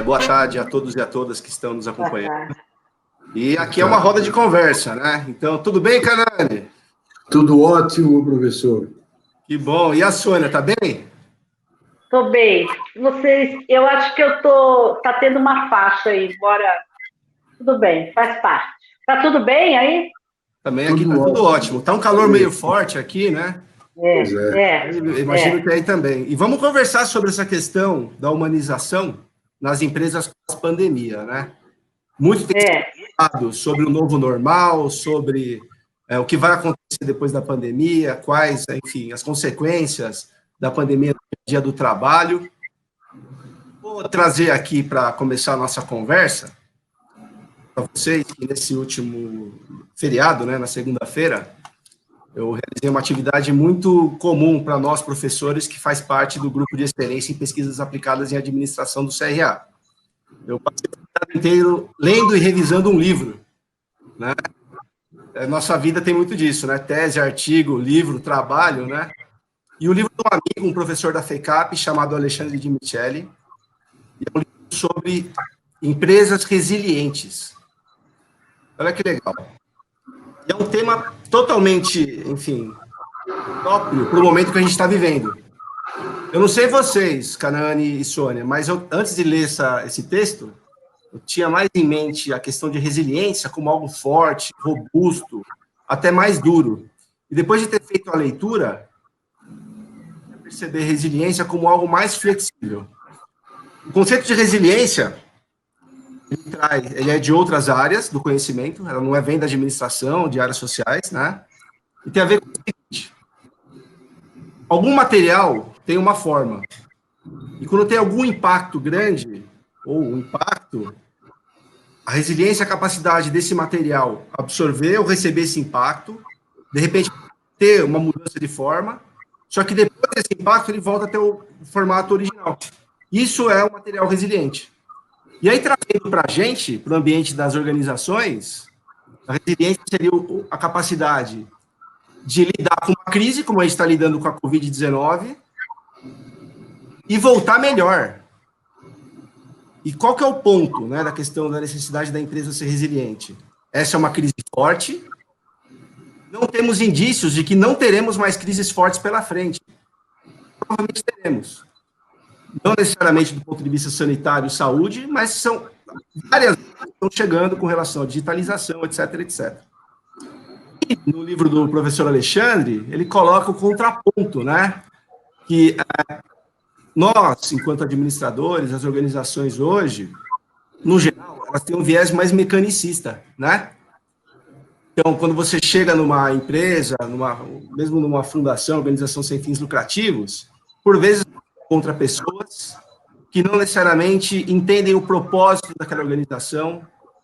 boa tarde a todos e a todas que estão nos acompanhando. E aqui é uma roda de conversa, né? Então, tudo bem, Canani? Tudo ótimo, professor. Que bom. E a Sônia, tá bem? Tô bem. Eu acho que tá tendo uma faixa aí, embora tudo bem, faz parte. Tá tudo bem aí? Também aqui tá tudo ótimo. Tá um calor meio forte aqui, né? Imagino que aí também. E vamos conversar sobre essa questão da humanização nas empresas pós-pandemia, né? Muito tem falado sobre o novo normal, sobre o que vai acontecer depois da pandemia, quais, enfim, as consequências da pandemia no dia do trabalho. Vou trazer aqui para começar a nossa conversa para vocês que nesse último feriado, né, na segunda-feira, eu realizei uma atividade muito comum para nós, professores, que faz parte do grupo de excelência em pesquisas aplicadas em administração do CRA. Eu passei o dia inteiro lendo e revisando um livro, né? Nossa vida tem muito disso, né? Tese, artigo, livro, trabalho, né? E o livro de um amigo, um professor da FECAP, chamado Alexandre de Micheli, é um livro sobre empresas resilientes. Olha que legal. E é um tema totalmente, enfim, próprio para o momento que a gente está vivendo. Eu não sei vocês, Canani e Sônia, mas antes de ler esse texto, eu tinha mais em mente a questão de resiliência como algo forte, robusto, até mais duro. E depois de ter feito a leitura, eu percebi resiliência como algo mais flexível. O conceito de resiliência, ele é de outras áreas do conhecimento, ela não vem da administração, de áreas sociais, né? E tem a ver com o seguinte: algum material tem uma forma, e quando tem algum impacto grande, ou um impacto, a resiliência é a capacidade desse material absorver ou receber esse impacto, de repente ter uma mudança de forma, só que depois desse impacto ele volta a ter o formato original. Isso é um material resiliente. E aí, trazendo para a gente, para o ambiente das organizações, a resiliência seria a capacidade de lidar com uma crise, como a gente está lidando com a Covid-19, e voltar melhor. E qual que é o ponto, né, da questão da necessidade da empresa ser resiliente? Essa é uma crise forte, não temos indícios de que não teremos mais crises fortes pela frente. Provavelmente teremos. Não necessariamente do ponto de vista sanitário e saúde, mas são várias que estão chegando com relação à digitalização, etc, etc. E no livro do professor Alexandre, ele coloca o contraponto, né? Que nós, enquanto administradores, as organizações hoje, no geral, elas têm um viés mais mecanicista, né? Então, quando você chega numa empresa, mesmo numa fundação, organização sem fins lucrativos, por vezes contra pessoas que não necessariamente entendem o propósito daquela organização,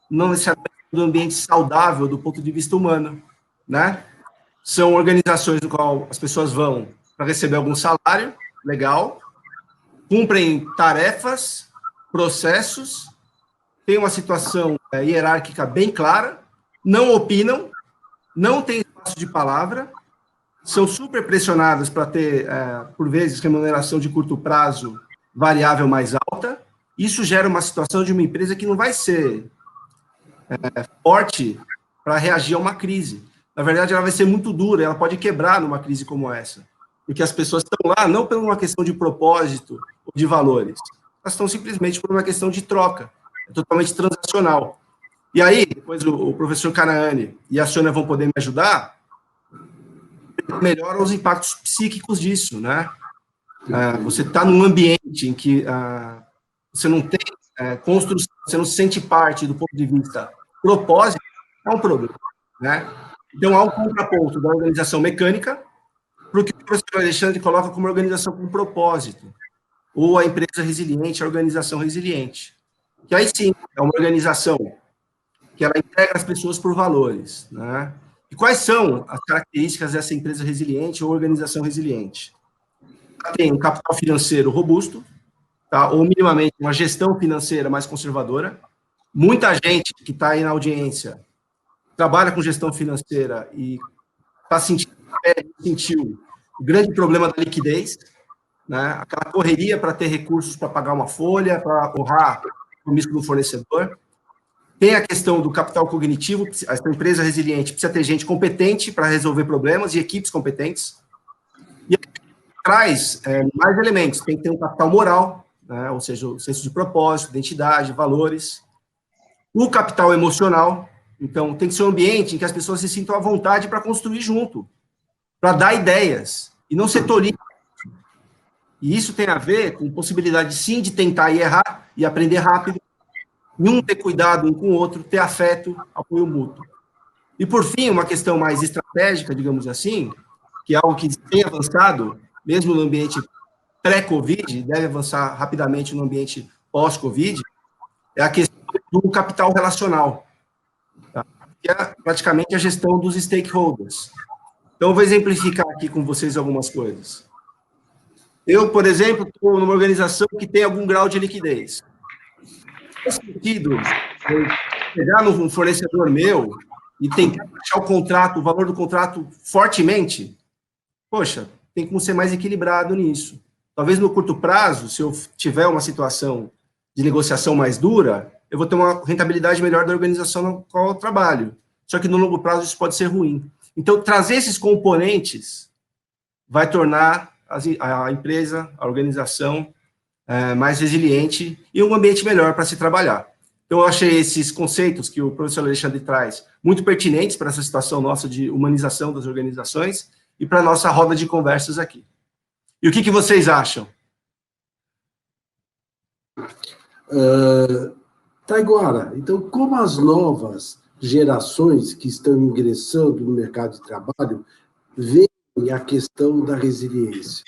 não necessariamente do ambiente saudável do ponto de vista humano, né? São organizações no qual as pessoas vão para receber algum salário, legal, cumprem tarefas, processos, têm uma situação hierárquica bem clara, não opinam, não têm espaço de palavra, são super pressionadas para ter, por vezes, remuneração de curto prazo variável mais alta. Isso gera uma situação de uma empresa que não vai ser forte para reagir a uma crise. Na verdade, ela vai ser muito dura, ela pode quebrar numa crise como essa. Porque as pessoas estão lá não por uma questão de propósito ou de valores, elas estão simplesmente por uma questão de troca. É totalmente transacional. E aí, depois o professor Canaani e a Sônia vão poder me ajudar, melhora os impactos psíquicos disso, né? Você está num ambiente em que você não tem construção, você não se sente parte do ponto de vista propósito, é um problema, né? Então, há um contraponto da organização mecânica para o que o professor Alexandre coloca como organização com propósito, ou a empresa resiliente, a organização resiliente. Que aí sim, é uma organização que ela integra as pessoas por valores, né? E quais são as características dessa empresa resiliente ou organização resiliente? Ela tem um capital financeiro robusto, tá? Ou minimamente uma gestão financeira mais conservadora. Muita gente que está aí na audiência trabalha com gestão financeira e sentiu o grande problema da liquidez, né? Aquela correria para ter recursos para pagar uma folha, para honrar compromisso do fornecedor. Tem a questão do capital cognitivo, essa empresa resiliente precisa ter gente competente para resolver problemas e equipes competentes. E traz mais elementos, tem que ter um capital moral, né, ou seja, o senso de propósito, identidade, valores. O capital emocional, então tem que ser um ambiente em que as pessoas se sintam à vontade para construir junto, para dar ideias, e não ser tolinho. E isso tem a ver com possibilidade, sim, de tentar e errar, e aprender rápido, e um ter cuidado um com o outro, ter afeto, apoio mútuo. E, por fim, uma questão mais estratégica, digamos assim, que é algo que tem avançado, mesmo no ambiente pré-Covid, deve avançar rapidamente no ambiente pós-Covid, é a questão do capital relacional, tá? Que é praticamente a gestão dos stakeholders. Então, eu vou exemplificar aqui com vocês algumas coisas. Eu, por exemplo, estou numa organização que tem algum grau de liquidez. Faz sentido eu pegar num fornecedor meu e tentar baixar o contrato, o valor do contrato fortemente? Poxa, tem como ser mais equilibrado nisso. Talvez no curto prazo, se eu tiver uma situação de negociação mais dura, eu vou ter uma rentabilidade melhor da organização na qual eu trabalho. Só que no longo prazo isso pode ser ruim. Então, trazer esses componentes vai tornar a empresa, a organização, mais resiliente e um ambiente melhor para se trabalhar. Então, eu achei esses conceitos que o professor Alexandre traz muito pertinentes para essa situação nossa de humanização das organizações e para a nossa roda de conversas aqui. E o que vocês acham? Taiguara, então, como as novas gerações que estão ingressando no mercado de trabalho veem a questão da resiliência?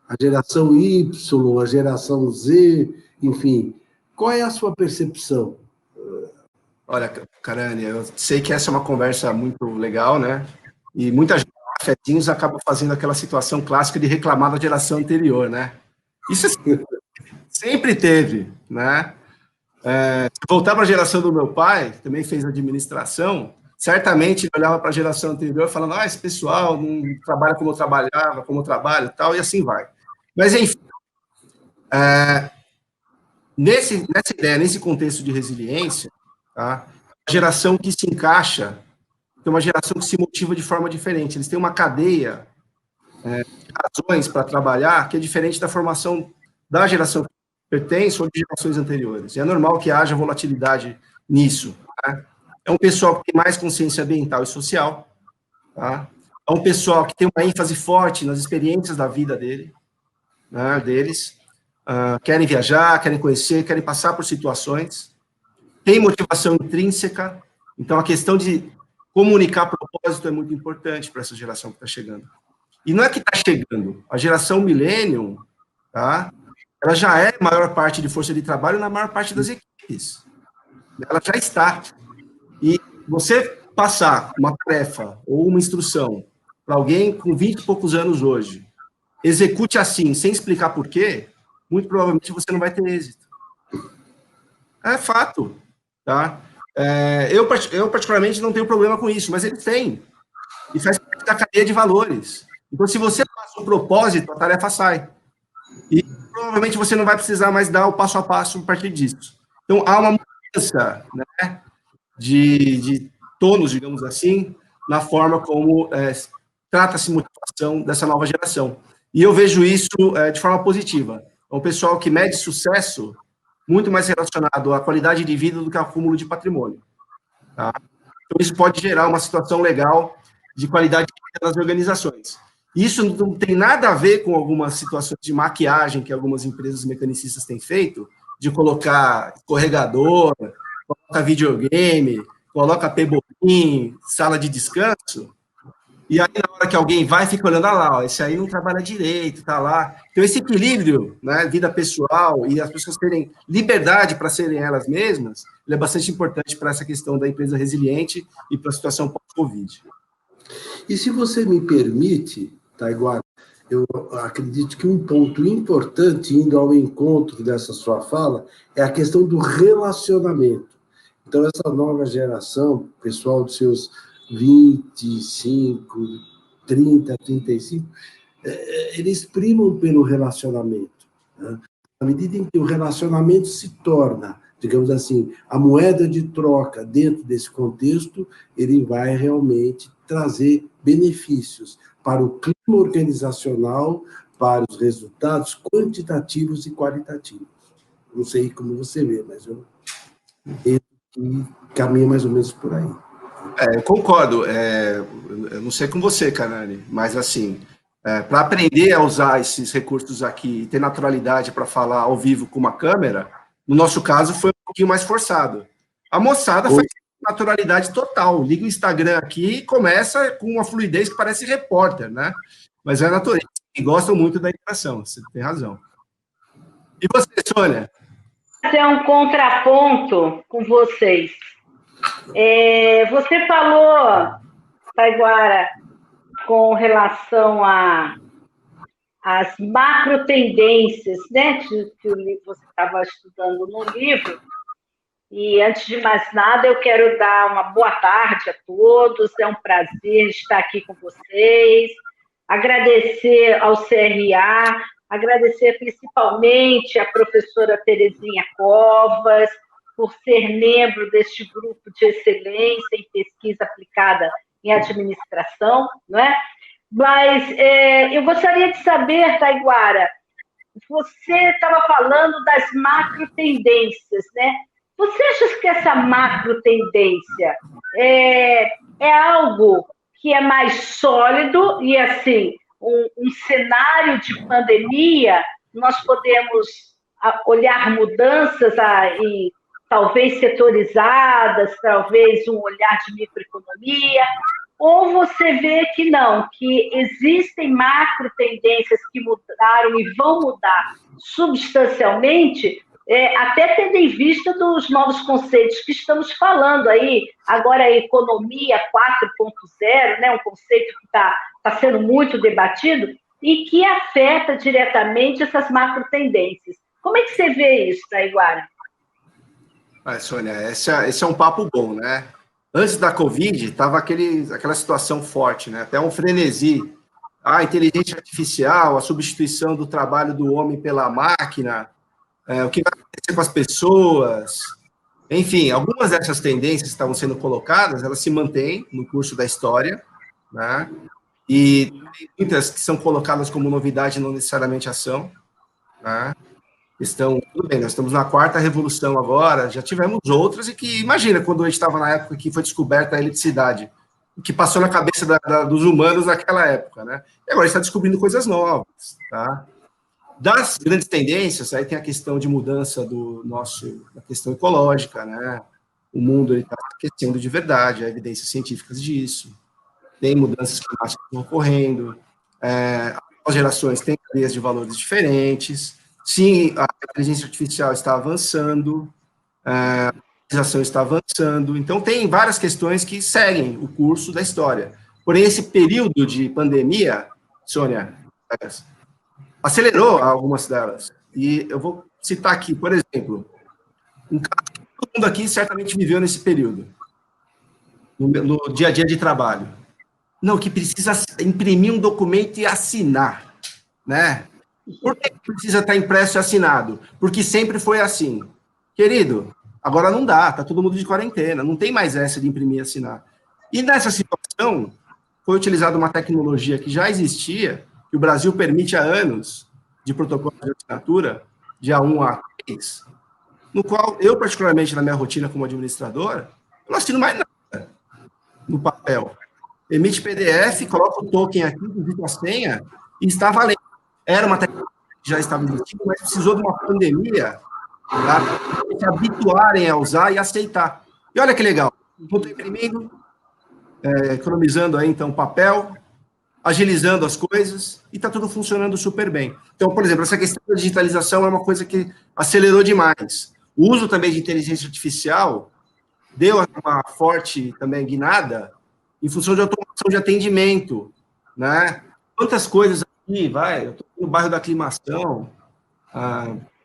A geração Y, a geração Z, enfim, qual é a sua percepção? Olha, Carane, eu sei que essa é uma conversa muito legal, né? E muita gente, afetinhos, acaba fazendo aquela situação clássica de reclamar da geração anterior, né? Isso sempre teve, né? Se voltar para a geração do meu pai, que também fez administração, certamente ele olhava para a geração anterior falando, esse pessoal não trabalha como eu trabalhava, como eu trabalho e tal, e assim vai. Mas, enfim, nessa ideia, nesse contexto de resiliência, tá, a geração que se encaixa é uma geração que se motiva de forma diferente. Eles têm uma cadeia de razões para trabalhar que é diferente da formação da geração que pertence ou de gerações anteriores. E é normal que haja volatilidade nisso. Tá? É um pessoal que tem mais consciência ambiental e social. Tá? É um pessoal que tem uma ênfase forte nas experiências da vida deles. Querem viajar, querem conhecer, querem passar por situações. Tem motivação intrínseca. Então, a questão de comunicar propósito é muito importante para essa geração que está chegando. E não é que está chegando. A geração millennium, tá? Ela já é a maior parte de força de trabalho na maior parte das equipes. Ela já está. E você passar uma tarefa ou uma instrução para alguém com 20 e poucos anos hoje, execute assim, sem explicar por quê, muito provavelmente você não vai ter êxito. É fato. Tá? Eu, particularmente, não tenho problema com isso, mas eles têm. E faz parte da cadeia de valores. Então, se você passa o propósito, a tarefa sai. E provavelmente você não vai precisar mais dar o passo a passo a partir disso. Então, há uma mudança, né, de tônus, digamos assim, na forma como trata-se motivação dessa nova geração. E eu vejo isso de forma positiva. É um pessoal que mede sucesso muito mais relacionado à qualidade de vida do que ao acúmulo de patrimônio. Tá? Então, isso pode gerar uma situação legal de qualidade de vida nas organizações. Isso não tem nada a ver com algumas situações de maquiagem que algumas empresas mecanicistas têm feito, de colocar escorregador, coloca videogame, coloca pebolim, sala de descanso, e aí na hora que alguém vai, fica olhando, lá, esse aí não trabalha direito, tá lá. Então, esse equilíbrio, né, vida pessoal e as pessoas terem liberdade para serem elas mesmas, ele é bastante importante para essa questão da empresa resiliente e para a situação pós-Covid. E se você me permite, Taiguara, eu acredito que um ponto importante, indo ao encontro dessa sua fala, é a questão do relacionamento. Então, essa nova geração, pessoal dos seus 25, 30, 35, eles primam pelo relacionamento. Né? à medida em que o relacionamento se torna, digamos assim, a moeda de troca dentro desse contexto, ele vai realmente trazer benefícios para o clima organizacional, para os resultados quantitativos e qualitativos. Não sei como você vê, mas eu que caminha mais ou menos por aí. Eu concordo. Eu não sei com você, Canani, mas assim, para aprender a usar esses recursos aqui e ter naturalidade para falar ao vivo com uma câmera, no nosso caso foi um pouquinho mais forçado. A moçada faz naturalidade total. Liga o Instagram aqui e começa com uma fluidez que parece repórter, né? Mas é natureza. E gostam muito da interação, você tem razão. E você, Sônia? Fazer um contraponto com vocês. Você falou, Taiguara, com relação às macro tendências, né, que você estava estudando no livro. E, antes de mais nada, eu quero dar uma boa tarde a todos. É um prazer estar aqui com vocês. Agradecer ao CRA, agradecer principalmente à professora Terezinha Covas, por ser membro deste grupo de excelência em pesquisa aplicada em administração, não é? Mas eu gostaria de saber, Taiguara, você estava falando das macro tendências, né? Você acha que essa macro tendência é algo que é mais sólido e, assim, um cenário de pandemia, nós podemos olhar mudanças aí, talvez setorizadas, talvez um olhar de microeconomia, ou você vê que não, que existem macro tendências que mudaram e vão mudar substancialmente, até tendo em vista dos novos conceitos que estamos falando aí, agora a economia 4.0, né, um conceito que está sendo muito debatido e que afeta diretamente essas macro tendências. Como é que você vê isso, Taiguara? Sônia, esse é um papo bom, né? Antes da Covid, estava aquela situação forte, né? Até um frenesi. A inteligência artificial, a substituição do trabalho do homem pela máquina, o que vai acontecer com as pessoas. Enfim, algumas dessas tendências que estavam sendo colocadas, elas se mantêm no curso da história, né? E muitas que são colocadas como novidade não necessariamente ação, né? Tudo bem, nós estamos na quarta revolução agora, já tivemos outras, e que, imagina, quando a gente estava na época que foi descoberta a eletricidade, o que passou na cabeça dos humanos naquela época, né? E agora a gente está descobrindo coisas novas, tá? Das grandes tendências, aí tem a questão de mudança da questão ecológica, né? O mundo está aquecendo de verdade, há evidências científicas disso. Tem mudanças climáticas ocorrendo, as gerações têm cadeias de valores diferentes. Sim, a inteligência artificial está avançando, a organização está avançando, então tem várias questões que seguem o curso da história. Porém, esse período de pandemia, Sônia, acelerou algumas delas. E eu vou citar aqui, por exemplo, um caso que todo mundo aqui certamente viveu nesse período, no dia a dia de trabalho. Não, que precisa imprimir um documento e assinar, né? Por que precisa estar impresso e assinado? Porque sempre foi assim. Querido, agora não dá, está todo mundo de quarentena, não tem mais essa de imprimir e assinar. E nessa situação, foi utilizada uma tecnologia que já existia, que o Brasil permite há anos, de protocolo de assinatura, de A1 a A3, no qual eu, particularmente, na minha rotina como administrador, eu não assino mais nada no papel. Emite PDF, coloca o token aqui, digita a senha, e está valendo. Era uma tecnologia que já estava existindo, mas precisou de uma pandemia para se habituarem a usar e aceitar. E olha que legal, estou imprimindo, economizando aí, então, papel, agilizando as coisas, e está tudo funcionando super bem. Então, por exemplo, essa questão da digitalização é uma coisa que acelerou demais. O uso também de inteligência artificial deu uma forte também guinada em função de automação de atendimento, né? Quantas coisas aqui, eu estou no bairro da Aclimação,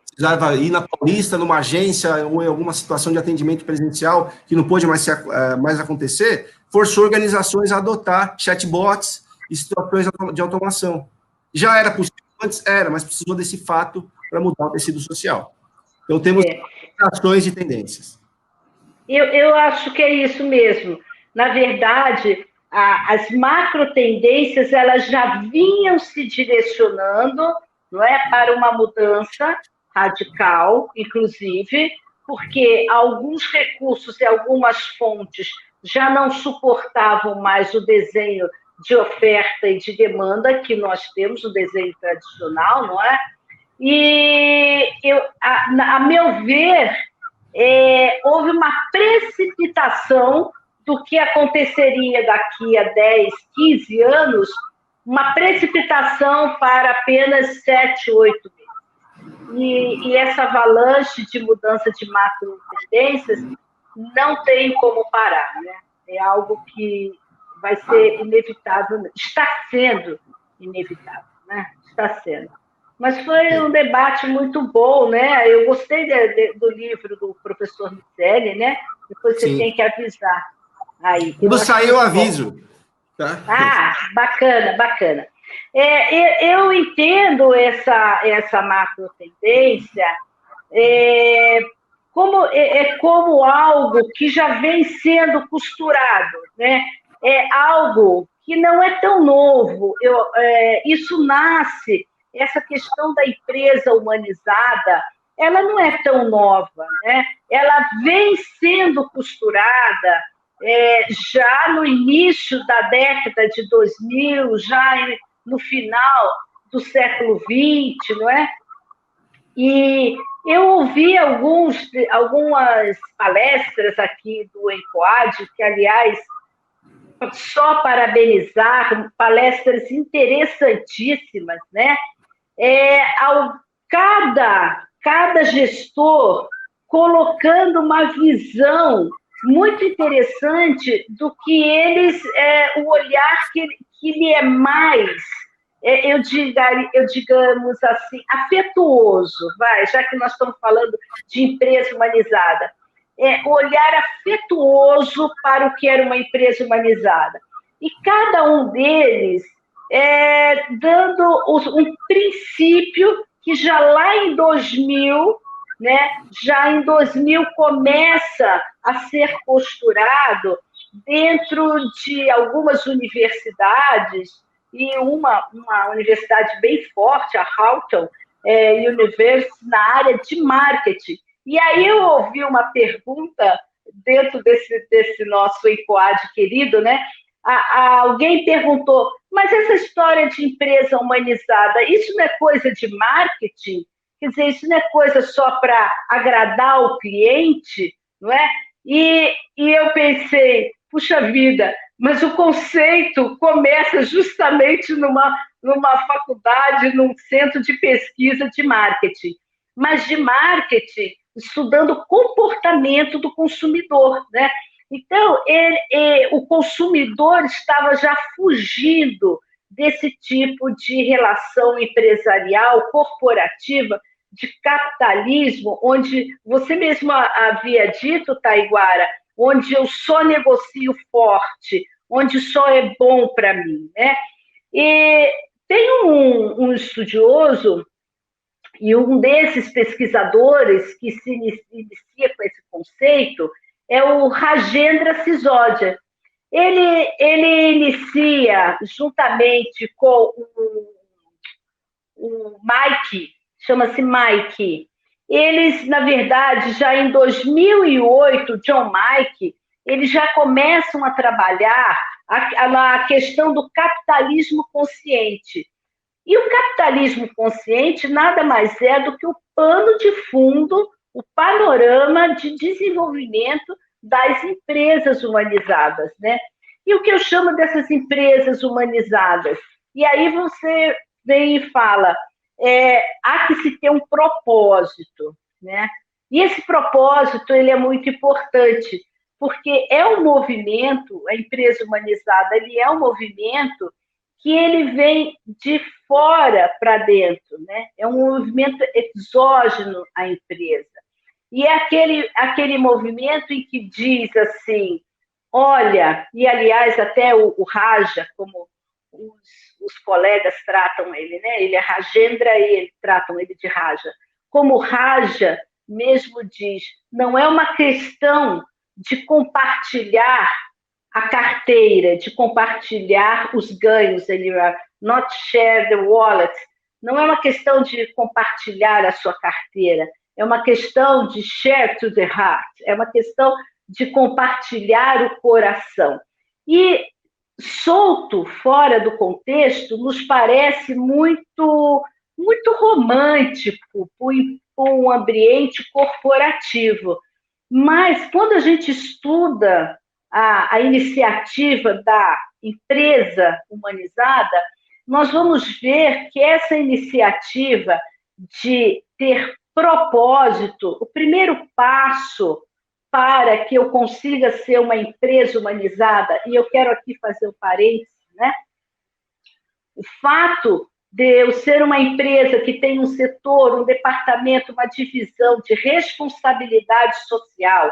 precisava ir na Paulista, numa agência, ou em alguma situação de atendimento presencial que não pôde mais acontecer, forçou organizações a adotar chatbots e situações de automação. Já era possível Antes era, mas precisou desse fato para mudar o tecido social. Então, temos ações e tendências. Eu acho que é isso mesmo. Na verdade, as macro tendências elas já vinham se direcionando, não é, para uma mudança radical, inclusive, porque alguns recursos e algumas fontes já não suportavam mais o desenho de oferta e de demanda que nós temos, o desenho tradicional, não é? E, a meu ver, houve uma precipitação do que aconteceria daqui a 10, 15 anos, uma precipitação para apenas 7, 8 meses. E essa avalanche de mudança de macro tendências não tem como parar, né? É algo que vai ser inevitável, está sendo inevitável, né? Está sendo. Mas foi um debate muito bom, né? Eu gostei do livro do professor Miceli, né? Depois você tem que avisar aí. Quando sair, eu aviso. Tá? Ah, bacana, bacana. Eu entendo essa macro tendência como algo que já vem sendo costurado, né? É algo que não é tão novo. Isso nasce, essa questão da empresa humanizada, ela não é tão nova, né? Ela vem sendo costurada já no início da década de 2000, já no final do século XX, não é? E eu ouvi algumas palestras aqui do ENCOAD, que, aliás, só parabenizar, palestras interessantíssimas, né? Cada gestor colocando uma visão muito interessante do que o olhar que lhe é mais, digamos assim, afetuoso, já que nós estamos falando de empresa humanizada, olhar afetuoso para o que era uma empresa humanizada. E cada um deles dando um princípio que já lá em 2000, né, já em 2000 começa a ser costurado dentro de algumas universidades, e uma universidade bem forte, a Houghton University, na área de marketing. E aí eu ouvi uma pergunta dentro desse nosso ENCOAD querido, né? Alguém perguntou, mas essa história de empresa humanizada, isso não é coisa de marketing? Quer dizer, isso não é coisa só para agradar o cliente, não é? E eu pensei, puxa vida, mas o conceito começa justamente numa faculdade, num centro de pesquisa de marketing. Mas de marketing, estudando o comportamento do consumidor, né? Então, o consumidor estava já fugindo desse tipo de relação empresarial, corporativa, de capitalismo, onde você mesmo havia dito, Taiguara, onde eu só negocio forte, onde só é bom para mim, né? E tem um estudioso, e um desses pesquisadores que se inicia com esse conceito é o Rajendra Sisodia. Ele inicia, juntamente com o Mike, chama-se Mike. Eles, na verdade, já em 2008, John Mike, eles já começam a trabalhar a questão do capitalismo consciente. E o capitalismo consciente nada mais é do que o pano de fundo, o panorama de desenvolvimento das empresas humanizadas, né? E o que eu chamo dessas empresas humanizadas? E aí você vem e fala, há que se ter um propósito, né? E esse propósito ele é muito importante, porque é um movimento, a empresa humanizada, ele é um movimento que ele vem de fora para dentro, né? É um movimento exógeno à empresa. E é aquele movimento em que diz assim, olha, e aliás até o Raja, como os colegas tratam ele, né? Ele é Rajendra e eles tratam ele de Raja. Como Raja mesmo diz, não é uma questão de compartilhar a carteira, de compartilhar os ganhos, not share the wallet. Não é uma questão de compartilhar a sua carteira, é uma questão de share to the heart, é uma questão de compartilhar o coração. E solto, fora do contexto, nos parece muito romântico, um ambiente corporativo. Mas, quando a gente estuda a iniciativa da empresa humanizada, nós vamos ver que essa iniciativa de ter propósito, o primeiro passo para que eu consiga ser uma empresa humanizada, e eu quero aqui fazer um parênteses, né? O fato de eu ser uma empresa que tem um setor, um departamento, uma divisão de responsabilidade social,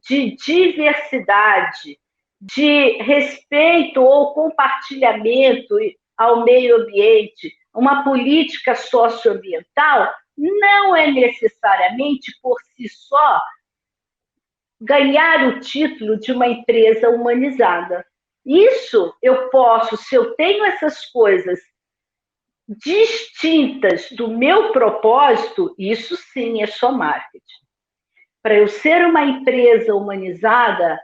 de diversidade, de respeito ou compartilhamento ao meio ambiente, uma política socioambiental, não é necessariamente por si só ganhar o título de uma empresa humanizada. Isso eu posso, se eu tenho essas coisas distintas do meu propósito, isso sim é só marketing. Para eu ser uma empresa humanizada,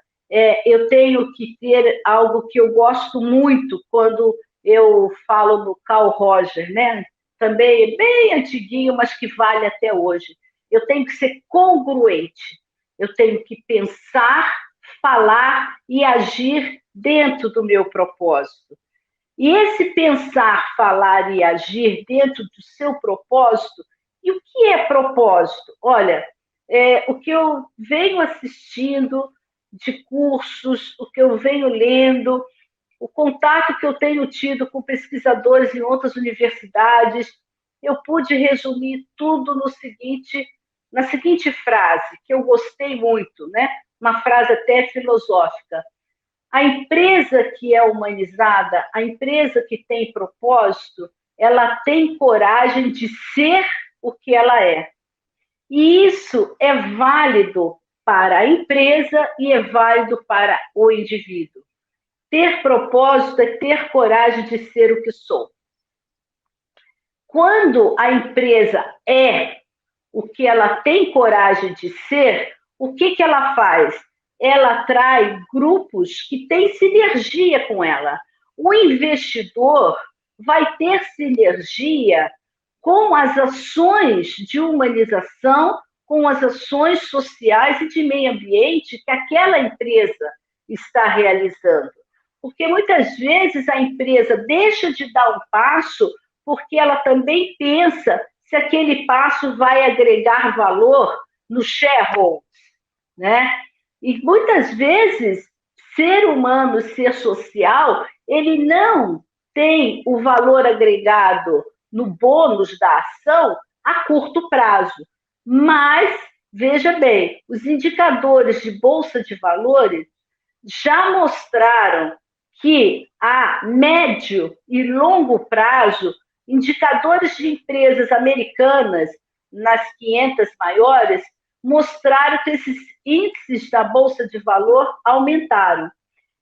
eu tenho que ter algo que eu gosto muito quando eu falo do Carl Rogers, né? Também é bem antiguinho, mas que vale até hoje. Eu tenho que ser congruente. Eu tenho que pensar, falar e agir dentro do meu propósito. E esse pensar, falar e agir dentro do seu propósito, e o que é propósito? Olha, o que eu venho assistindo de cursos, o que eu venho lendo, o contato que eu tenho tido com pesquisadores em outras universidades, eu pude resumir tudo na seguinte frase, que eu gostei muito, né? Uma frase até filosófica. A empresa que é humanizada, a empresa que tem propósito, ela tem coragem de ser o que ela é. E isso é válido para a empresa e é válido para o indivíduo. Ter propósito é ter coragem de ser o que sou. Quando a empresa é o que ela tem coragem de ser, o que ela faz? Ela atrai grupos que têm sinergia com ela. O investidor vai ter sinergia com as ações de humanização, com as ações sociais e de meio ambiente que aquela empresa está realizando. Porque muitas vezes a empresa deixa de dar um passo porque ela também pensa se aquele passo vai agregar valor no shareholders, né? E muitas vezes, ser humano, ser social, ele não tem o valor agregado no bônus da ação a curto prazo. Mas, veja bem, os indicadores de bolsa de valores já mostraram que a médio e longo prazo, indicadores de empresas americanas nas 500 maiores mostraram que esses índices da Bolsa de Valor aumentaram.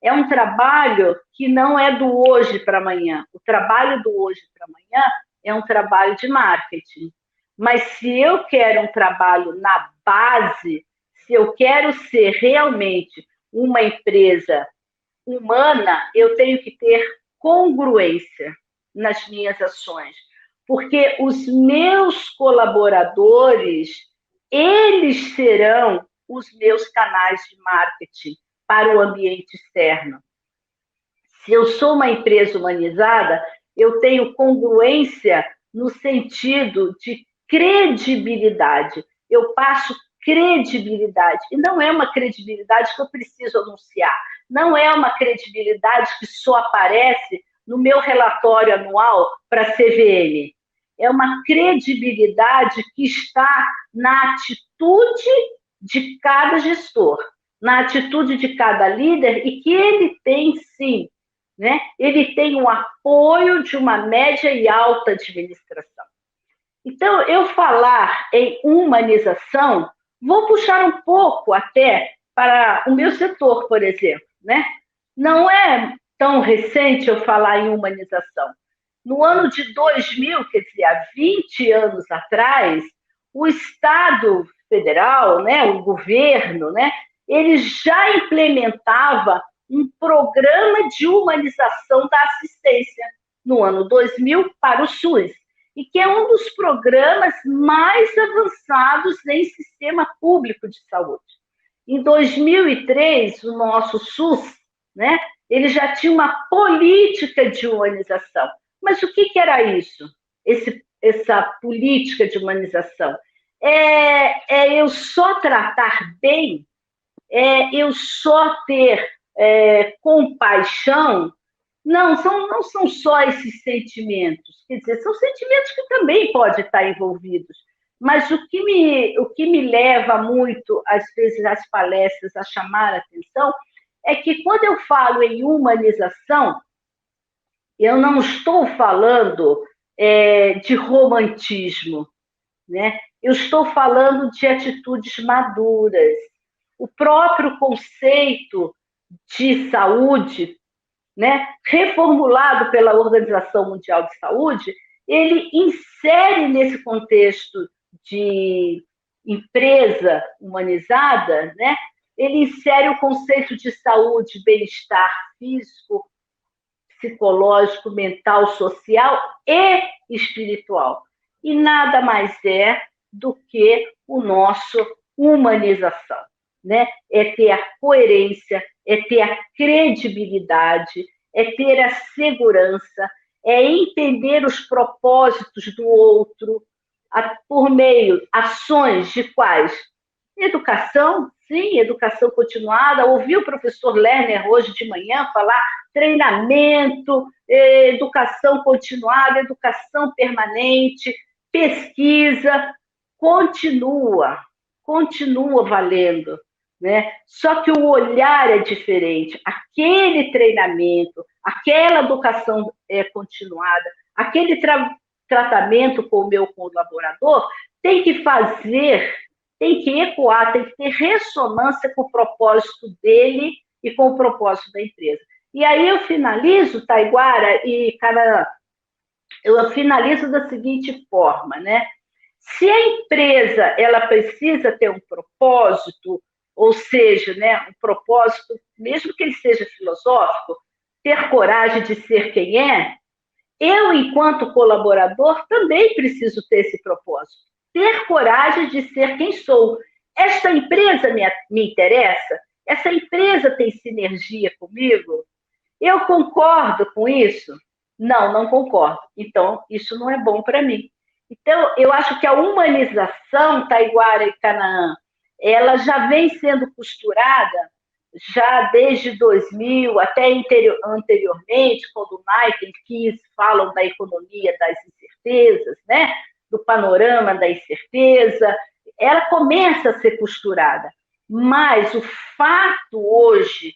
É um trabalho que não é do hoje para amanhã. O trabalho do hoje para amanhã é um trabalho de marketing. Mas se eu quero um trabalho na base, se eu quero ser realmente uma empresa humana, eu tenho que ter congruência nas minhas ações. Porque os meus colaboradores, eles serão os meus canais de marketing para o ambiente externo. Se eu sou uma empresa humanizada, eu tenho congruência no sentido de credibilidade. Eu passo credibilidade. E não é uma credibilidade que eu preciso anunciar. Não é uma credibilidade que só aparece no meu relatório anual para a CVM. É uma credibilidade que está na atitude de cada gestor, na atitude de cada líder, e que ele tem, sim, né? Ele tem o apoio de uma média e alta administração. Então, eu falar em humanização, vou puxar um pouco até para o meu setor, por exemplo, né? Não é tão recente eu falar em humanização. No ano de 2000, quer dizer, há 20 anos atrás, o Estado federal, né, o governo, né, ele já implementava um programa de humanização da assistência no ano 2000 para o SUS, e que é um dos programas mais avançados em sistema público de saúde. Em 2003, o nosso SUS, né, ele já tinha uma política de humanização. Mas o que era isso? Essa política de humanização? Eu só tratar bem, eu só ter compaixão. Não são só esses sentimentos. Quer dizer, são sentimentos que também podem estar envolvidos. Mas o que me leva muito, às vezes, nas palestras, a chamar a atenção, é que quando eu falo em humanização, eu não estou falando de romantismo, né? Eu estou falando de atitudes maduras. O próprio conceito de saúde, né, reformulado pela Organização Mundial de Saúde, ele insere nesse contexto de empresa humanizada, né, ele insere o conceito de saúde, bem-estar físico, psicológico, mental, social e espiritual. E nada mais é do que o nosso humanização, né? É ter a coerência, é ter a credibilidade, é ter a segurança, é entender os propósitos do outro por meio de ações de quais? Educação, sim, educação continuada. Ouvi o professor Lerner hoje de manhã falar treinamento, educação continuada, educação permanente, pesquisa, continua valendo, né? Só que o olhar é diferente. Aquele treinamento, aquela educação continuada, aquele tratamento com o meu colaborador tem que ecoar, tem que ter ressonância com o propósito dele e com o propósito da empresa. E aí eu finalizo, Taiguara e Canaã, eu finalizo da seguinte forma, né? Se a empresa ela precisa ter um propósito, ou seja, né, um propósito, mesmo que ele seja filosófico, ter coragem de ser quem é, eu, enquanto colaborador, também preciso ter esse propósito. Ter coragem de ser quem sou. Esta empresa me interessa? Essa empresa tem sinergia comigo? Eu concordo com isso? Não concordo. Então, isso não é bom para mim. Então, eu acho que a humanização, Taiguara e Canaã, ela já vem sendo costurada já desde 2000, até anteriormente, quando o Knight e Keynes falam da economia das incertezas, né? Do panorama da incerteza, ela começa a ser costurada. Mas o fato hoje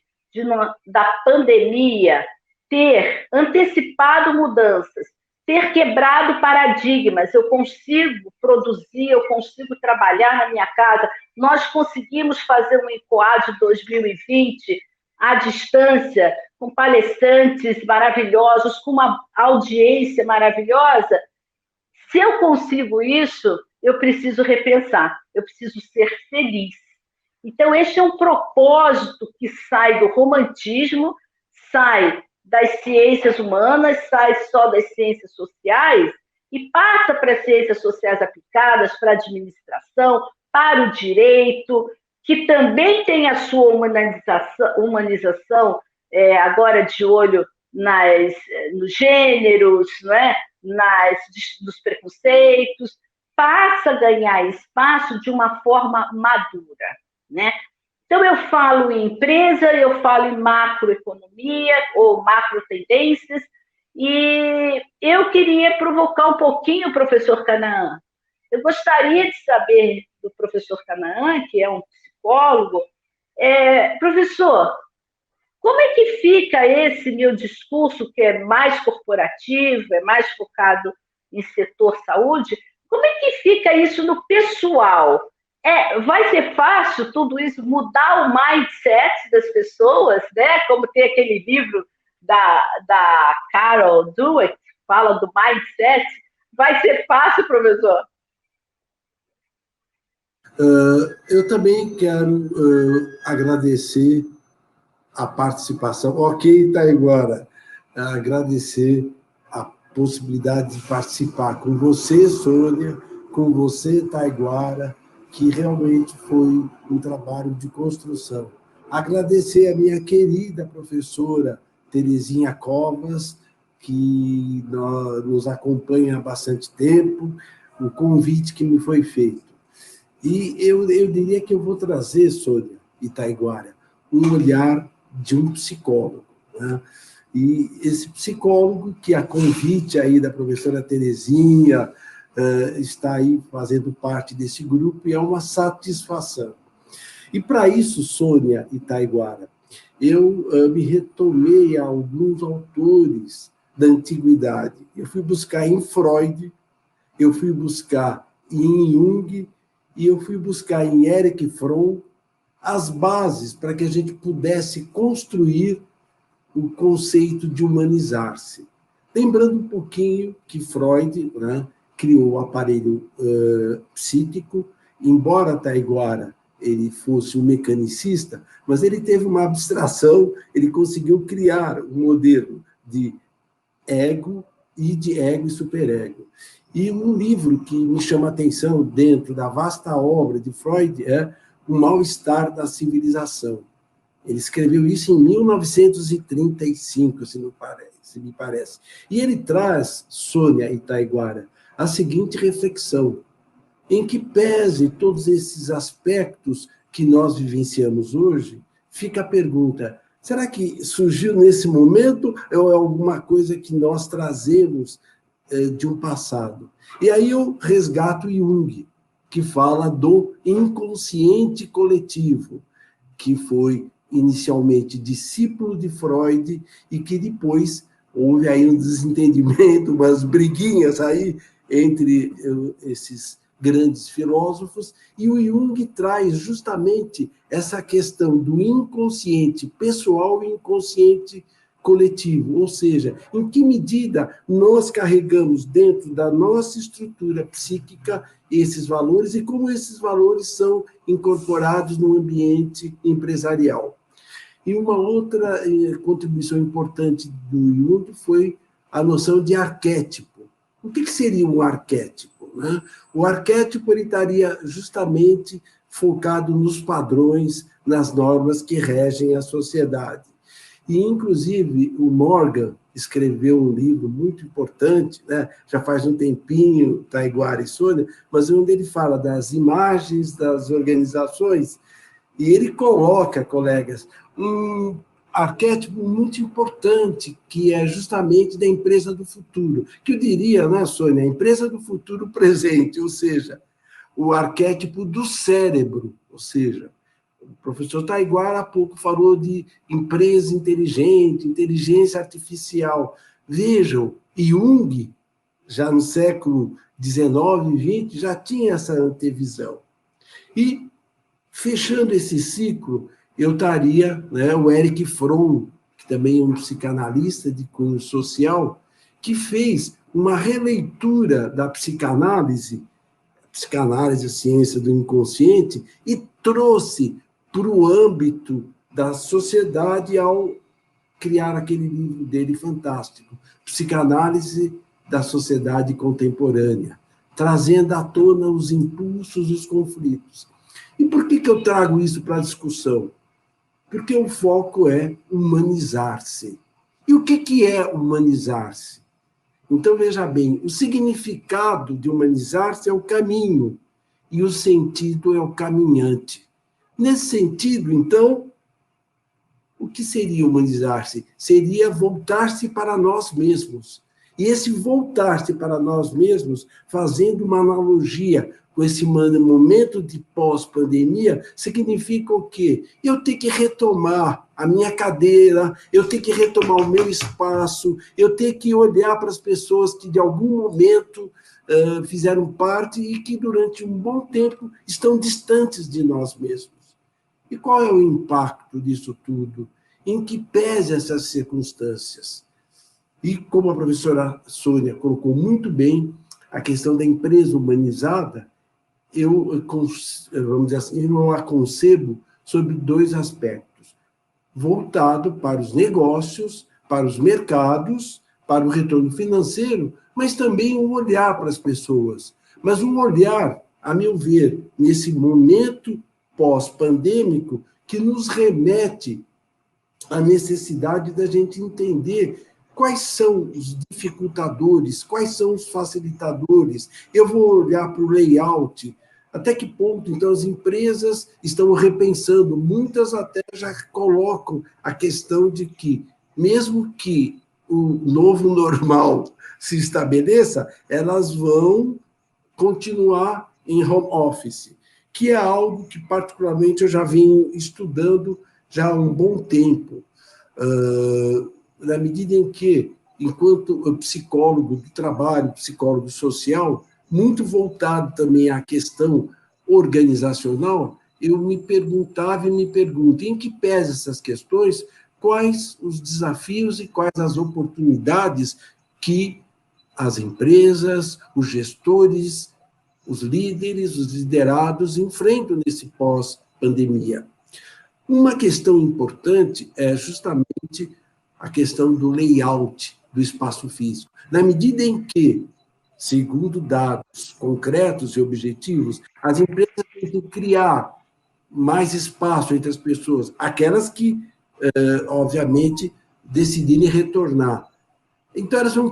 da pandemia ter antecipado mudanças, ter quebrado paradigmas, eu consigo produzir, eu consigo trabalhar na minha casa, nós conseguimos fazer um ECOA de 2020 à distância, com palestrantes maravilhosos, com uma audiência maravilhosa. Se eu consigo isso, eu preciso repensar, eu preciso ser feliz. Então, este é um propósito que sai do romantismo, sai das ciências humanas, sai só das ciências sociais e passa para as ciências sociais aplicadas, para a administração, para o direito, que também tem a sua humanização agora de olho nos gêneros, não é? Nos preconceitos, passa a ganhar espaço de uma forma madura, né? Então, eu falo em empresa, eu falo em macroeconomia ou macro tendências, e eu queria provocar um pouquinho o professor Canaã. Eu gostaria de saber do professor Canaã, que é um psicólogo, professor, Como é que fica esse meu discurso, que é mais corporativo, é mais focado em setor saúde? Como é que fica isso no pessoal? Vai ser fácil tudo isso, mudar o mindset das pessoas, né? Como tem aquele livro da Carol Dweck, que fala do mindset. Vai ser fácil, professor? Eu também quero agradecer a participação. Ok, Taiguara, agradecer a possibilidade de participar com você, Sônia, com você, Taiguara, que realmente foi um trabalho de construção. Agradecer a minha querida professora Terezinha Covas, que nos acompanha há bastante tempo, o convite que me foi feito. E eu diria que eu vou trazer, Sônia e Taiguara, um olhar de um psicólogo, né? E esse psicólogo, que a convite aí da professora Terezinha, está aí fazendo parte desse grupo, e é uma satisfação. E para isso, Sônia e Taiguara, eu me retomei a alguns autores da antiguidade. Eu fui buscar em Freud, eu fui buscar em Jung, e eu fui buscar em Erich Fromm as bases para que a gente pudesse construir o conceito de humanizar-se. Lembrando um pouquinho que Freud, né, criou o aparelho psíquico, embora Taiguara ele fosse um mecanicista, mas ele teve uma abstração, ele conseguiu criar um modelo de ego e superego. E um livro que me chama a atenção dentro da vasta obra de Freud é O Mal-Estar da Civilização. Ele escreveu isso em 1935, se me parece. E ele traz, Sônia e Taiguara, a seguinte reflexão: em que pese todos esses aspectos que nós vivenciamos hoje, fica a pergunta: será que surgiu nesse momento ou é alguma coisa que nós trazemos de um passado? E aí eu resgato Jung, que fala do inconsciente coletivo, que foi inicialmente discípulo de Freud e que depois houve aí um desentendimento, umas briguinhas aí entre esses grandes filósofos, e o Jung traz justamente essa questão do inconsciente pessoal e inconsciente coletivo, ou seja, em que medida nós carregamos dentro da nossa estrutura psíquica esses valores e como esses valores são incorporados no ambiente empresarial. E uma outra contribuição importante do Jung foi a noção de arquétipo. O que seria um arquétipo, né? O arquétipo ele estaria justamente focado nos padrões, nas normas que regem a sociedade. E, inclusive, o Morgan escreveu um livro muito importante, né? Já faz um tempinho, Taiguara e Sônia, mas onde ele fala das imagens das organizações, e ele coloca, colegas, um arquétipo muito importante, que é justamente da empresa do futuro, que eu diria, né, Sônia, a empresa do futuro presente, ou seja, o arquétipo do cérebro, ou seja, o professor Taiguara há pouco falou de empresa inteligente, inteligência artificial. Vejam, Jung, já no século XIX e XX, já tinha essa antevisão. E, fechando esse ciclo, eu estaria, né, o Erich Fromm, que também é um psicanalista de cunho social, que fez uma releitura da psicanálise, a ciência do inconsciente, e trouxe para o âmbito da sociedade ao criar aquele livro dele fantástico, Psicanálise da Sociedade Contemporânea, trazendo à tona os impulsos e os conflitos. E por que eu trago isso para a discussão? Porque o foco é humanizar-se. E o que é humanizar-se? Então, veja bem, o significado de humanizar-se é o caminho, e o sentido é o caminhante. Nesse sentido, então, o que seria humanizar-se? Seria voltar-se para nós mesmos. E esse voltar-se para nós mesmos, fazendo uma analogia com esse momento de pós-pandemia, significa o quê? Eu tenho que retomar a minha cadeira, eu tenho que retomar o meu espaço, eu tenho que olhar para as pessoas que, de algum momento, fizeram parte e que, durante um bom tempo, estão distantes de nós mesmos. E qual é o impacto disso tudo? Em que pese essas circunstâncias? E, como a professora Sônia colocou muito bem, a questão da empresa humanizada, vamos dizer assim, eu a concebo sobre 2 aspectos: voltado para os negócios, para os mercados, para o retorno financeiro, mas também um olhar para as pessoas. Mas um olhar, a meu ver, nesse momento pós-pandêmico, que nos remete à necessidade da gente entender quais são os dificultadores, quais são os facilitadores. Eu vou olhar para o layout. Até que ponto, então, as empresas estão repensando? Muitas até já colocam a questão de que, mesmo que o novo normal se estabeleça, elas vão continuar em home office, que é algo que, particularmente, eu já venho estudando já há um bom tempo. Na medida em que, enquanto psicólogo do trabalho, psicólogo social, muito voltado também à questão organizacional, eu me perguntava e me pergunto, em que pese essas questões, quais os desafios e quais as oportunidades que as empresas, os gestores, os líderes, os liderados enfrentam nesse pós-pandemia. Uma questão importante é justamente a questão do layout do espaço físico. Na medida em que, segundo dados concretos e objetivos, as empresas têm que criar mais espaço entre as pessoas, aquelas que, obviamente, decidirem retornar. Então, elas vão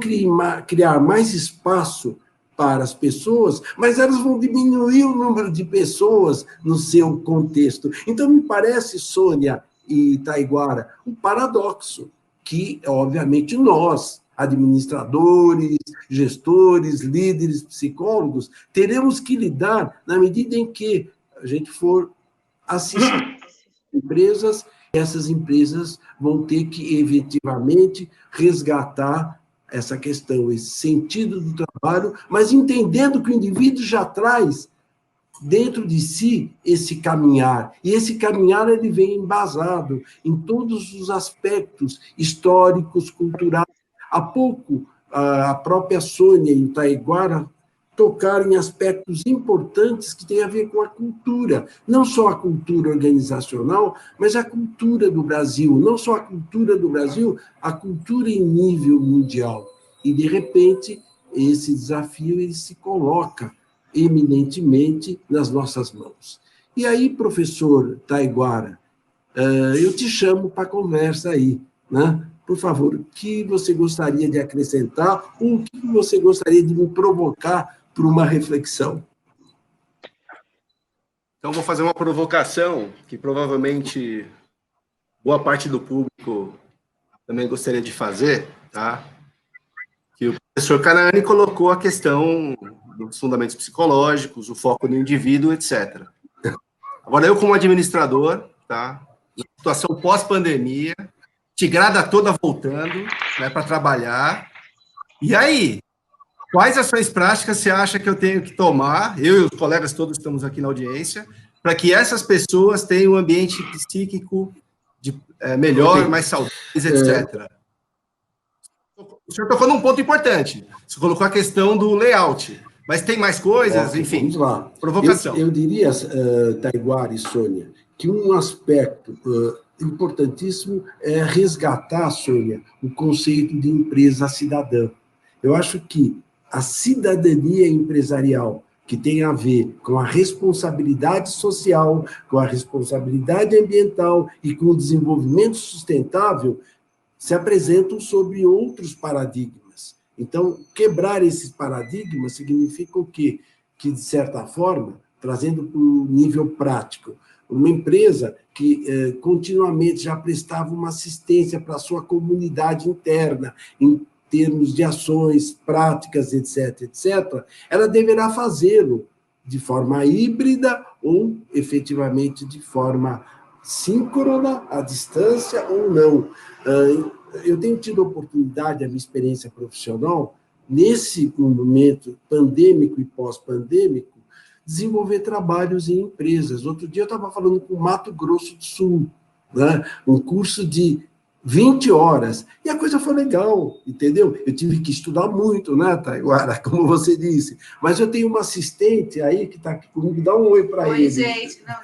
criar mais espaço para as pessoas, mas elas vão diminuir o número de pessoas no seu contexto. Então, me parece, Sônia e Taiguara, um paradoxo que, obviamente, nós, administradores, gestores, líderes, psicólogos, teremos que lidar na medida em que a gente for assistir empresas, essas empresas vão ter que, efetivamente, resgatar essa questão, esse sentido do trabalho, mas entendendo que o indivíduo já traz dentro de si esse caminhar, e esse caminhar ele vem embasado em todos os aspectos históricos, culturais. Há pouco, a própria Sônia e o Taiguara tocaram em aspectos importantes que têm a ver com a cultura, não só a cultura organizacional, mas a cultura do Brasil, não só a cultura do Brasil, a cultura em nível mundial. E, de repente, esse desafio ele se coloca eminentemente nas nossas mãos. E aí, professor Taiguara, eu te chamo para a conversa aí, né? Por favor, o que você gostaria de acrescentar ou o que você gostaria de me provocar para uma reflexão? Então, vou fazer uma provocação que provavelmente boa parte do público também gostaria de fazer, tá? Que o professor Canani colocou a questão dos fundamentos psicológicos, o foco no indivíduo, etc. Agora, eu, como administrador, tá? Na situação pós-pandemia, Tigrada toda voltando, né, para trabalhar. E aí, quais ações práticas você acha que eu tenho que tomar, eu e os colegas todos que estamos aqui na audiência, para que essas pessoas tenham um ambiente psíquico melhor, mais saudável, etc. O senhor tocou num ponto importante. Você colocou a questão do layout. Mas tem mais coisas, enfim. Vamos lá. Provocação. Eu diria, Taiguara e Sônia, que um aspecto importantíssimo é resgatar, Sônia, o conceito de empresa cidadã. Eu acho que a cidadania empresarial, que tem a ver com a responsabilidade social, com a responsabilidade ambiental e com o desenvolvimento sustentável, se apresentam sob outros paradigmas. Então, quebrar esses paradigmas significa o quê? Que, de certa forma, trazendo para o nível prático, uma empresa que continuamente já prestava uma assistência para a sua comunidade interna, em termos de ações, práticas, etc., ela deverá fazê-lo de forma híbrida ou, efetivamente, de forma síncrona, à distância ou não. Eu tenho tido a oportunidade, a minha experiência profissional, nesse momento pandêmico e pós-pandêmico, desenvolver trabalhos em empresas. Outro dia eu estava falando com o Mato Grosso do Sul, né? Um curso de 20 horas, e a coisa foi legal, entendeu? Eu tive que estudar muito, né, Taiguara, como você disse, mas eu tenho uma assistente aí que está aqui comigo, dá um oi para ele. Oi, gente. Não,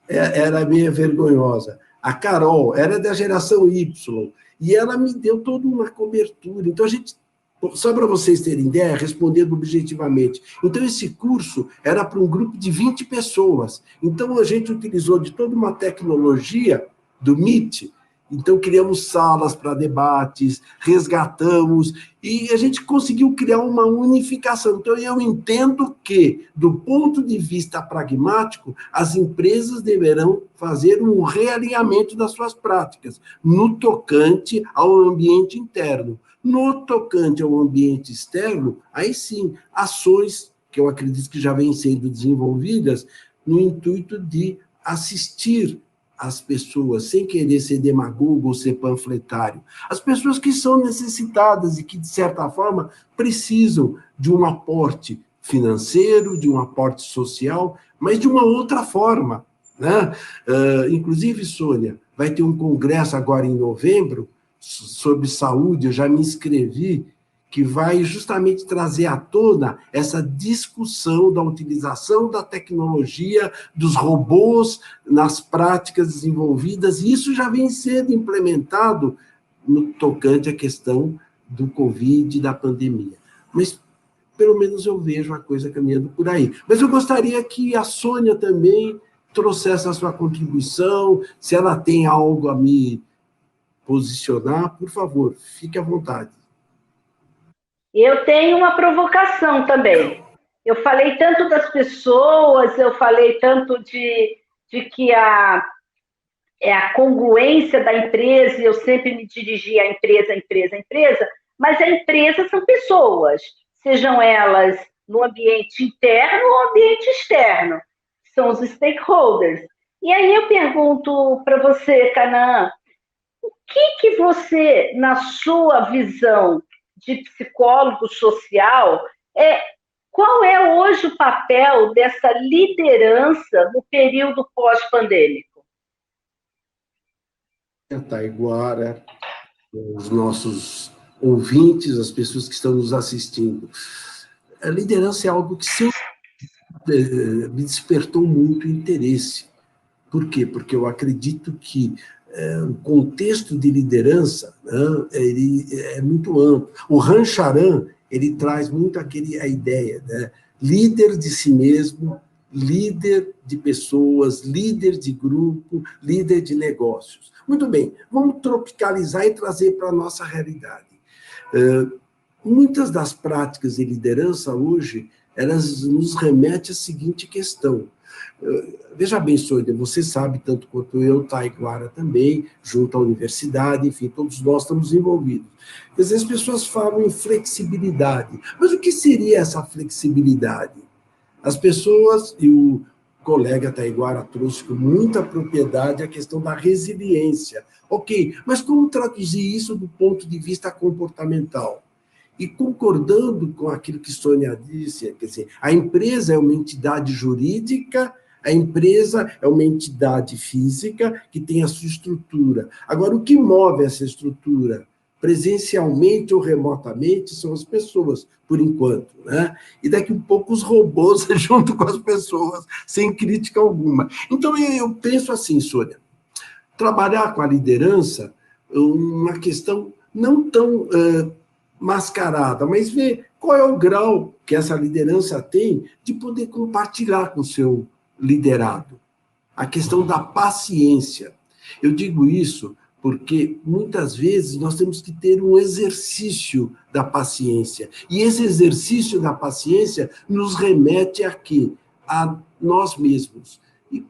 Era meio vergonhosa. A Carol era da geração Y, e ela me deu toda uma cobertura. Então, só para vocês terem ideia, respondendo objetivamente, então esse curso era para um grupo de 20 pessoas. Então, a gente utilizou de toda uma tecnologia do Meet. Então, criamos salas para debates, resgatamos, e a gente conseguiu criar uma unificação. Então, eu entendo que, do ponto de vista pragmático, as empresas deverão fazer um realinhamento das suas práticas, no tocante ao ambiente interno. No tocante ao ambiente externo, aí sim, ações que eu acredito que já vêm sendo desenvolvidas no intuito de assistir as pessoas, sem querer ser demagogo ou ser panfletário, as pessoas que são necessitadas e que, de certa forma, precisam de um aporte financeiro, de um aporte social, mas de uma outra forma, né? Inclusive, Sônia, vai ter um congresso agora em novembro sobre saúde, eu já me inscrevi, que vai justamente trazer à tona essa discussão da utilização da tecnologia, dos robôs nas práticas desenvolvidas, e isso já vem sendo implementado no tocante à questão do Covid e da pandemia. Mas, pelo menos, eu vejo a coisa caminhando por aí. Mas eu gostaria que a Sônia também trouxesse a sua contribuição, se ela tem algo a me posicionar, por favor, fique à vontade. Eu tenho uma provocação também. Eu falei tanto das pessoas, eu falei tanto de que a congruência da empresa, e eu sempre me dirigi à empresa, mas a empresa são pessoas, sejam elas no ambiente interno ou ambiente externo, são os stakeholders. E aí eu pergunto para você, Canaã, o que você, na sua visão de psicólogo social, qual é hoje o papel dessa liderança no período pós-pandêmico? Taiguara, os nossos ouvintes, as pessoas que estão nos assistindo. A liderança é algo que sempre me despertou muito interesse. Por quê? Porque eu acredito que o contexto de liderança, né, ele é muito amplo. O Rancharan, ele traz muito a ideia, né? Líder de si mesmo, líder de pessoas, líder de grupo, líder de negócios. Muito bem, vamos tropicalizar e trazer para a nossa realidade. Muitas das práticas de liderança hoje, elas nos remetem à seguinte questão. Veja bem, Sônia, você sabe, tanto quanto eu, Taiguara também, junto à universidade, enfim, todos nós estamos envolvidos. Às vezes as pessoas falam em flexibilidade, mas o que seria essa flexibilidade? As pessoas, e o colega Taiguara trouxe com muita propriedade a questão da resiliência. Ok, mas como traduzir isso do ponto de vista comportamental? E concordando com aquilo que Sônia disse, quer dizer, a empresa é uma entidade jurídica, a empresa é uma entidade física que tem a sua estrutura. Agora, o que move essa estrutura, presencialmente ou remotamente, são as pessoas, por enquanto, né? E daqui a pouco os robôs junto com as pessoas, sem crítica alguma. Então, eu penso assim, Sônia, trabalhar com a liderança, uma questão não tão mascarada, mas ver qual é o grau que essa liderança tem de poder compartilhar com o seu liderado. A questão da paciência. Eu digo isso porque, muitas vezes, nós temos que ter um exercício da paciência. E esse exercício da paciência nos remete a quê? A nós mesmos. E,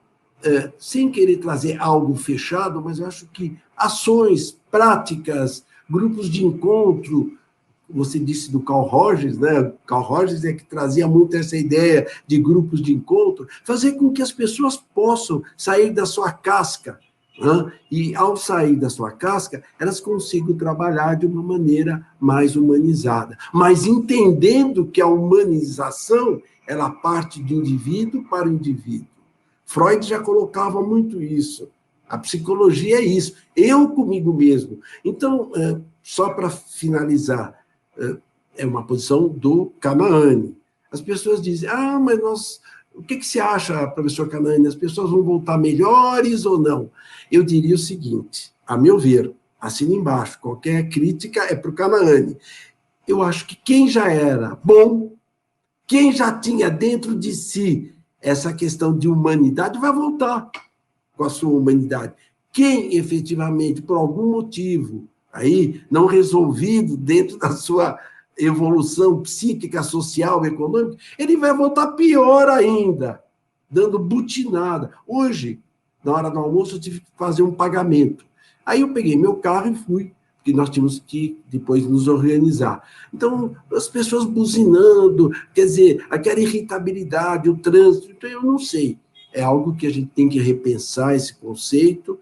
sem querer trazer algo fechado, mas eu acho que ações, práticas, grupos de encontro, você disse do Carl Rogers, né? Carl Rogers é que trazia muito essa ideia de grupos de encontro, fazer com que as pessoas possam sair da sua casca, né? E, ao sair da sua casca, elas consigam trabalhar de uma maneira mais humanizada, mas entendendo que a humanização, ela parte de indivíduo para indivíduo. Freud já colocava muito isso. A psicologia é isso. Eu comigo mesmo. Então, só para finalizar, é uma posição do Kanahani. As pessoas dizem, mas o que você acha, professor Kanahani? As pessoas vão voltar melhores ou não? Eu diria o seguinte, a meu ver, assina embaixo, qualquer crítica é para o Kanahani. Eu acho que quem já era bom, quem já tinha dentro de si essa questão de humanidade, vai voltar com a sua humanidade. Quem, efetivamente, por algum motivo, aí, não resolvido dentro da sua evolução psíquica, social, econômica, ele vai voltar pior ainda, dando butinada. Hoje, na hora do almoço, eu tive que fazer um pagamento. Aí eu peguei meu carro e fui, porque nós tínhamos que depois nos organizar. Então, as pessoas buzinando, quer dizer, aquela irritabilidade, o trânsito, então eu não sei. É algo que a gente tem que repensar esse conceito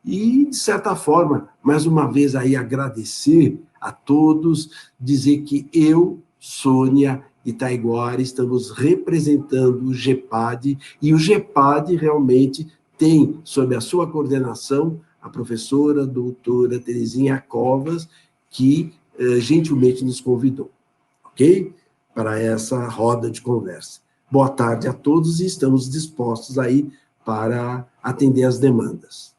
e, de certa forma, mais uma vez aí agradecer a todos, dizer que eu, Sônia e Taiguara estamos representando o GEPAD e o GEPAD realmente tem, sob a sua coordenação, a professora doutora Terezinha Covas, que gentilmente nos convidou, ok? Para essa roda de conversa. Boa tarde a todos e estamos dispostos aí para atender as demandas.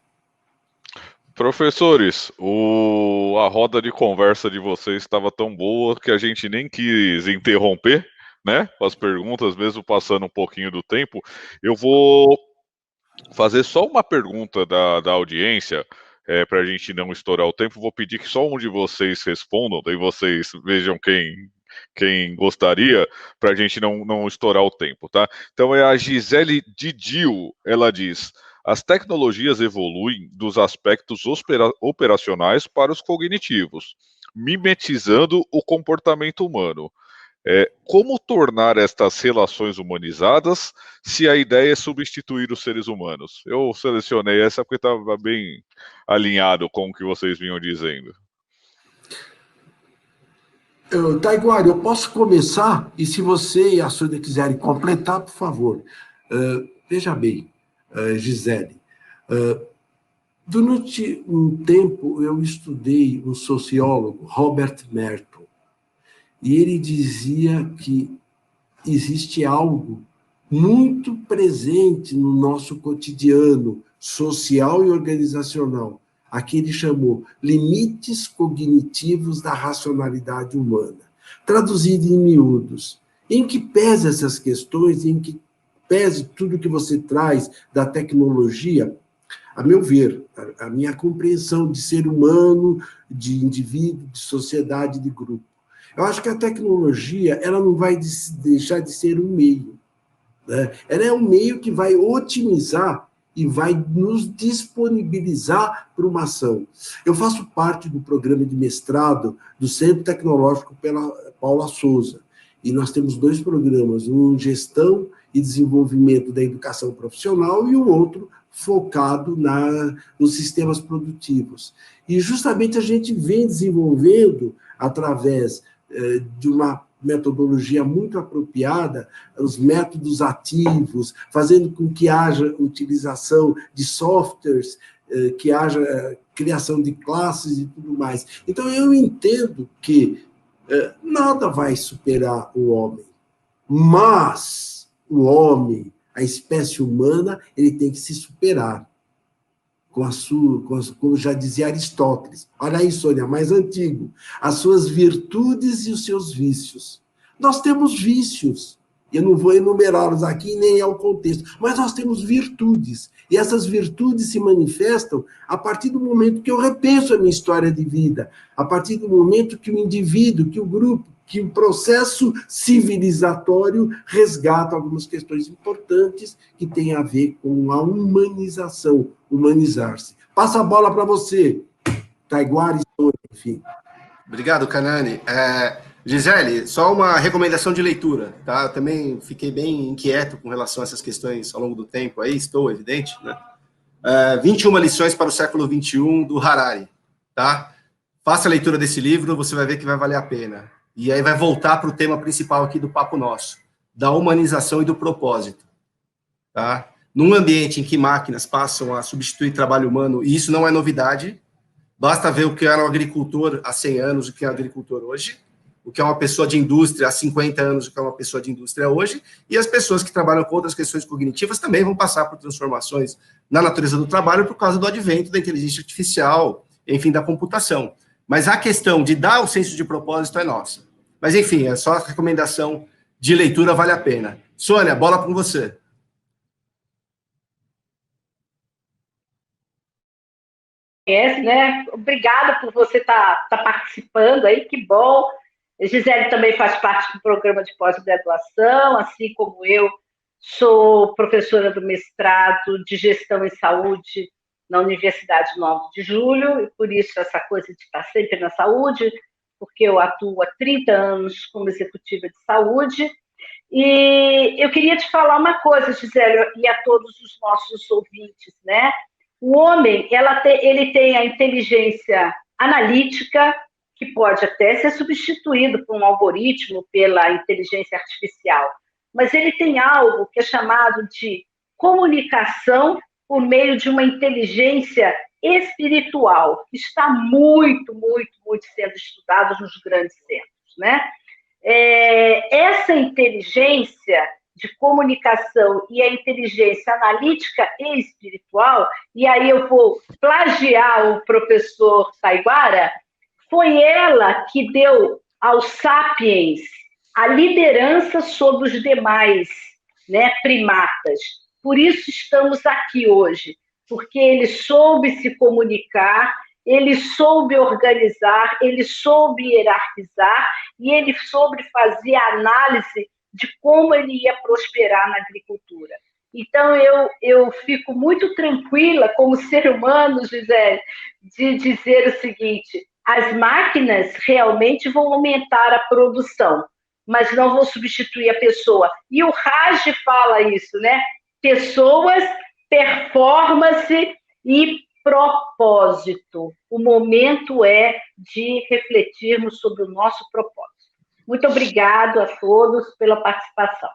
Professores, a roda de conversa de vocês estava tão boa que a gente nem quis interromper, né? Com as perguntas, mesmo passando um pouquinho do tempo. Eu vou fazer só uma pergunta da audiência, para a gente não estourar o tempo. Vou pedir que só um de vocês respondam, daí vocês vejam quem gostaria, para a gente não estourar o tempo, tá? Então é a Gisele Didio, ela diz: as tecnologias evoluem dos aspectos operacionais para os cognitivos, mimetizando o comportamento humano. Como tornar estas relações humanizadas se a ideia é substituir os seres humanos? Eu selecionei essa porque estava bem alinhado com o que vocês vinham dizendo. Taiguara, eu posso começar? E se você e a Sônia quiserem completar, por favor. Veja bem, Gisele, durante um tempo eu estudei um sociólogo, Robert Merton, e ele dizia que existe algo muito presente no nosso cotidiano social e organizacional, a que ele chamou limites cognitivos da racionalidade humana. Traduzido em miúdos, em que pese essas questões, em que pese tudo que você traz da tecnologia, a meu ver, a minha compreensão de ser humano, de indivíduo, de sociedade, de grupo. Eu acho que a tecnologia ela não vai deixar de ser um meio, né? Ela é um meio que vai otimizar e vai nos disponibilizar para uma ação. Eu faço parte do programa de mestrado do Centro Tecnológico pela Paula Souza, e nós temos 2 programas, um em gestão e desenvolvimento da educação profissional e o outro focado nos sistemas produtivos. E justamente a gente vem desenvolvendo, através de uma metodologia muito apropriada, os métodos ativos, fazendo com que haja utilização de softwares, que haja criação de classes e tudo mais. Então, eu entendo que nada vai superar o homem, mas o homem, a espécie humana, ele tem que se superar. Como já dizia Aristóteles. Olha aí, Sônia, mais antigo. As suas virtudes e os seus vícios. Nós temos vícios. Eu não vou enumerá-los aqui, nem é o contexto. Mas nós temos virtudes. E essas virtudes se manifestam a partir do momento que eu repenso a minha história de vida. A partir do momento que o indivíduo, que o grupo, que o processo civilizatório resgata algumas questões importantes que têm a ver com a humanização, humanizar-se. Passa a bola para você, Taiguara e Sônia, enfim. Obrigado, Canani. Gisele, só uma recomendação de leitura, tá? Eu também fiquei bem inquieto com relação a essas questões ao longo do tempo, aí estou evidente, né? 21 lições para o século XXI, do Harari, tá? Faça a leitura desse livro, você vai ver que vai valer a pena. E aí vai voltar para o tema principal aqui do papo nosso, da humanização e do propósito, tá? Num ambiente em que máquinas passam a substituir trabalho humano, e isso não é novidade, basta ver o que era um agricultor há 100 anos, o que é um agricultor hoje, o que é uma pessoa de indústria há 50 anos, o que é uma pessoa de indústria hoje, e as pessoas que trabalham com outras questões cognitivas também vão passar por transformações na natureza do trabalho por causa do advento da inteligência artificial, enfim, da computação. Mas a questão de dar o senso de propósito é nossa. Mas, enfim, é só a recomendação de leitura, vale a pena. Sônia, bola com você. Né? Obrigada por você estar participando aí, que bom. A Gisele também faz parte do programa de pós-graduação, assim como eu sou professora do mestrado de Gestão em Saúde na Universidade 9 de Julho, e por isso essa coisa de estar sempre na saúde, porque eu atuo há 30 anos como executiva de saúde. E eu queria te falar uma coisa, Gisele, e a todos os nossos ouvintes, né? O homem, ele tem a inteligência analítica, que pode até ser substituído por um algoritmo, pela inteligência artificial, mas ele tem algo que é chamado de comunicação por meio de uma inteligência espiritual, que está muito, muito, muito sendo estudado nos grandes centros, né? Essa inteligência de comunicação e a inteligência analítica e espiritual, e aí eu vou plagiar o professor Taiguara, foi ela que deu aos sapiens a liderança sobre os demais, né, primatas. Por isso estamos aqui hoje, porque ele soube se comunicar, ele soube organizar, ele soube hierarquizar e ele soube fazer a análise de como ele ia prosperar na agricultura. Então, eu fico muito tranquila, como ser humano, Gisele, de dizer o seguinte: as máquinas realmente vão aumentar a produção, mas não vão substituir a pessoa. E o Raj fala isso, né? Pessoas, performance e propósito. O momento é de refletirmos sobre o nosso propósito. Muito obrigado a todos pela participação.